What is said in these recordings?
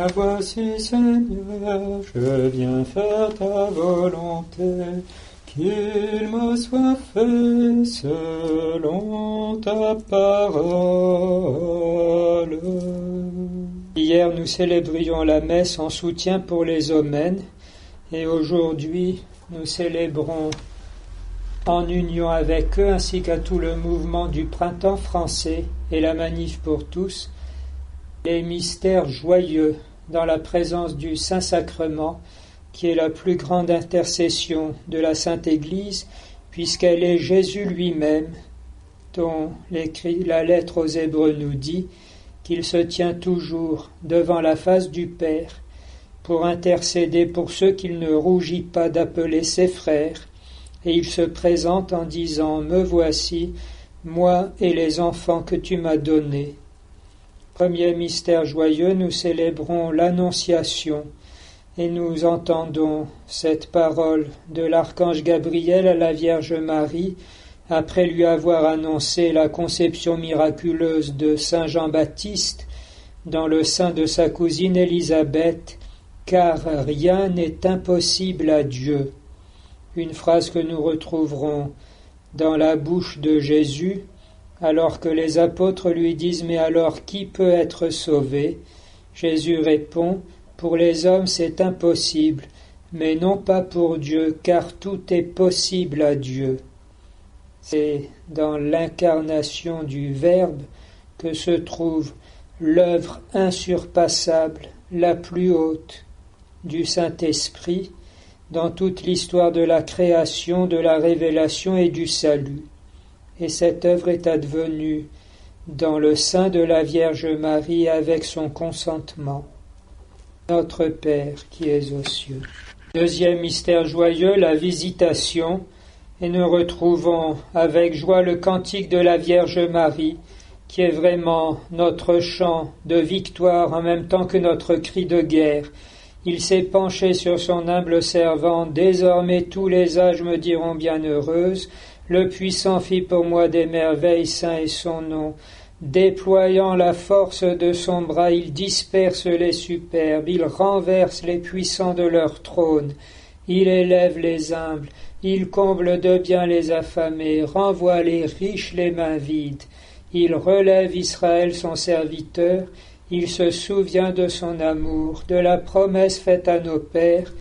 voici, Seigneur, je viens faire ta volonté, qu'il me soit fait selon ta parole. Hier, nous célébrions la messe en soutien pour les Omènes, et aujourd'hui, nous célébrons en union avec eux, ainsi qu'à tout le mouvement du printemps français et la manif pour tous, les mystères joyeux dans la présence du Saint-Sacrement, qui est la plus grande intercession de la Sainte Église, puisqu'elle est Jésus lui-même, dont la lettre aux Hébreux nous dit qu'il se tient toujours devant la face du Père pour intercéder pour ceux qu'il ne rougit pas d'appeler ses frères, et il se présente en disant « Me voici, moi et les enfants que tu m'as donnés ». Premier mystère joyeux, nous célébrons l'Annonciation, et nous entendons cette parole de l'archange Gabriel à la Vierge Marie, après lui avoir annoncé la conception miraculeuse de Saint Jean-Baptiste dans le sein de sa cousine Élisabeth, car rien n'est impossible à Dieu. Une phrase que nous retrouverons dans la bouche de Jésus, alors que les apôtres lui disent « Mais alors qui peut être sauvé ?» Jésus répond « Pour les hommes c'est impossible, mais non pas pour Dieu, car tout est possible à Dieu. » C'est dans l'incarnation du Verbe que se trouve l'œuvre insurpassable, la plus haute du Saint-Esprit, dans toute l'histoire de la création, de la révélation et du salut. Et cette œuvre est advenue dans le sein de la Vierge Marie avec son consentement. Notre Père qui es aux cieux. Deuxième mystère joyeux, la Visitation, et nous retrouvons avec joie le cantique de la Vierge Marie, qui est vraiment notre chant de victoire en même temps que notre cri de guerre. Il s'est penché sur son humble servante, désormais tous les âges me diront bienheureuse, le puissant fit pour moi des merveilles, saint est son nom. Déployant la force de son bras, il disperse les superbes, il renverse les puissants de leur trône, il élève les humbles, il comble de bien les affamés, renvoie les riches les mains vides, il relève Israël son serviteur, il se souvient de son amour, de la promesse faite à nos pères,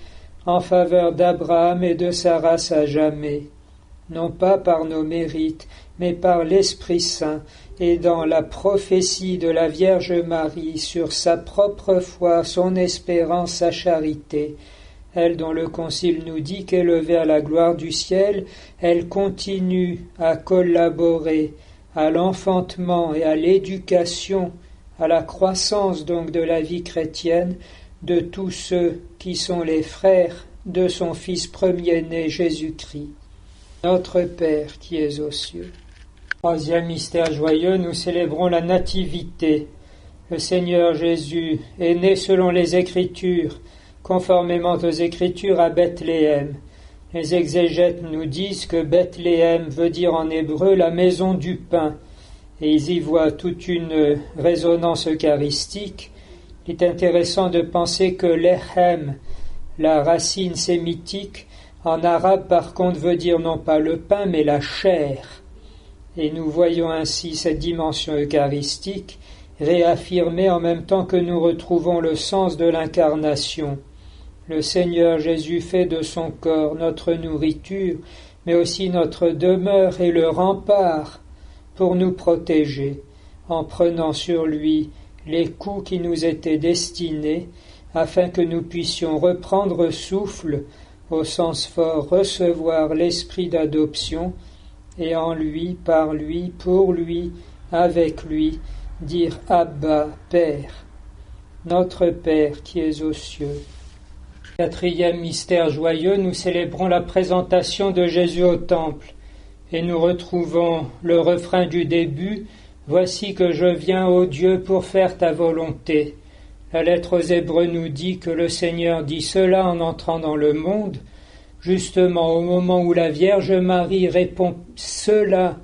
en faveur d'Abraham et de sa race à jamais, non pas par nos mérites, mais par l'Esprit Saint, et dans la prophétie de la Vierge Marie sur sa propre foi, son espérance, sa charité, elle dont le Concile nous dit qu'élevée à la gloire du ciel, elle continue à collaborer à l'enfantement et à l'éducation, à la croissance donc de la vie chrétienne de tous ceux qui sont les frères de son Fils premier-né Jésus-Christ. Notre Père qui es aux cieux. Troisième mystère joyeux, nous célébrons la Nativité. Le Seigneur Jésus est né selon les Écritures, conformément aux Écritures à Bethléem. Les exégètes nous disent que Bethléem veut dire en hébreu la maison du pain, et ils y voient toute une résonance eucharistique. Il est intéressant de penser que lechem, la racine sémitique, en arabe par contre veut dire non pas le pain mais la chair. Et nous voyons ainsi cette dimension eucharistique réaffirmée en même temps que nous retrouvons le sens de l'incarnation. Le Seigneur Jésus fait de son corps notre nourriture, mais aussi notre demeure et le rempart pour nous protéger, en prenant sur lui les coups qui nous étaient destinés, afin que nous puissions reprendre souffle, au sens fort recevoir l'esprit d'adoption, et en lui, par lui, pour lui, avec lui, dire Abba, Père. Notre Père qui es aux cieux. Quatrième mystère joyeux, nous célébrons la présentation de Jésus au temple, et nous retrouvons le refrain du début, « Voici que je viens, ô Dieu, pour faire ta volonté ». La lettre aux Hébreux nous dit que le Seigneur dit cela en entrant dans le monde, justement au moment où la Vierge Marie répond cela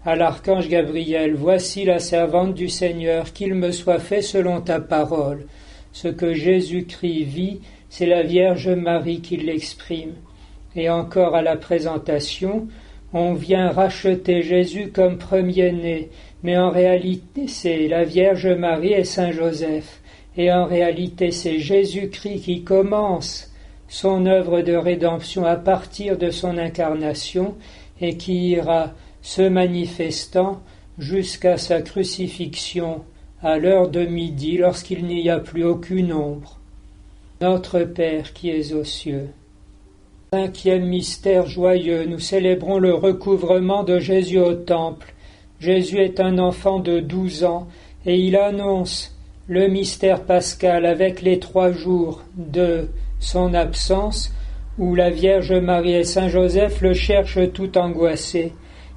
à l'archange Gabriel, « Voici la servante du Seigneur, qu'il me soit fait selon ta parole ». ce que Jésus-Christ vit, c'est la Vierge Marie qui l'exprime. Et encore à la présentation, on vient racheter Jésus comme premier-né, mais en réalité c'est la Vierge Marie et Saint Joseph. Et en réalité c'est Jésus-Christ qui commence son œuvre de rédemption à partir de son incarnation et qui ira se manifestant jusqu'à sa crucifixion à l'heure de midi lorsqu'il n'y a plus aucune ombre. Notre Père qui es aux cieux. Cinquième mystère joyeux, nous célébrons le recouvrement de Jésus au temple. Jésus est un enfant de 12 ans et il annonce le mystère pascal avec les 3 jours de son absence où la Vierge Marie et Saint Joseph le cherchent tout angoissé.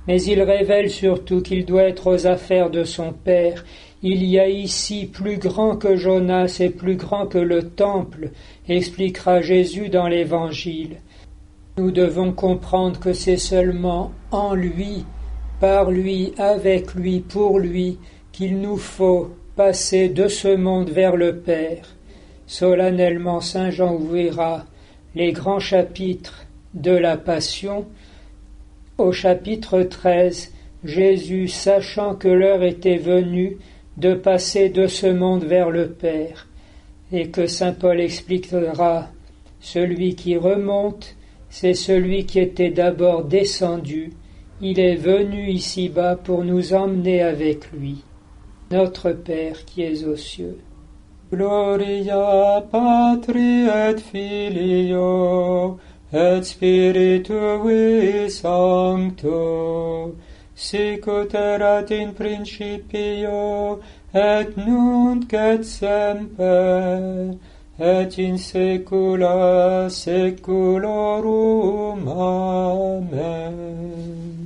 Mais il révèle surtout qu'il doit être aux affaires de son Père. Il y a ici plus grand que Jonas et plus grand que le temple, expliquera Jésus dans l'Évangile. Nous devons comprendre que c'est seulement en lui, par lui, avec lui, pour lui, qu'il nous faut passer de ce monde vers le Père. Solennellement, Saint Jean ouvrira les grands chapitres de la Passion. Au chapitre 13, Jésus, sachant que l'heure était venue de passer de ce monde vers le Père, et que saint Paul expliquera, celui qui remonte, c'est celui qui était d'abord descendu, il est venu ici-bas pour nous emmener avec lui. Notre Père qui es aux cieux. Gloria Patri et Filio et Spiritui Sancto, sic ut erat in principio, et nunc et semper, et in saecula saeculorum. Amen.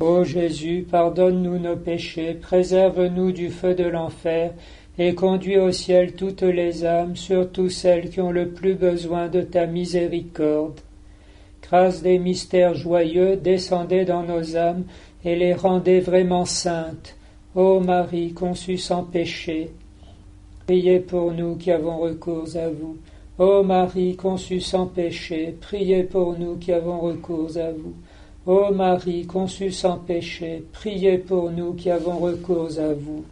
Ô Jésus, pardonne-nous nos péchés, préserve-nous du feu de l'enfer, et conduis au ciel toutes les âmes, surtout celles qui ont le plus besoin de ta miséricorde. Grâce des mystères joyeux, descendez dans nos âmes, et les rendez vraiment saintes. Ô Marie, conçue sans péché, priez pour nous qui avons recours à vous. Ô Marie, conçue sans péché, priez pour nous qui avons recours à vous. Ô Marie, conçue sans péché, priez pour nous qui avons recours à vous.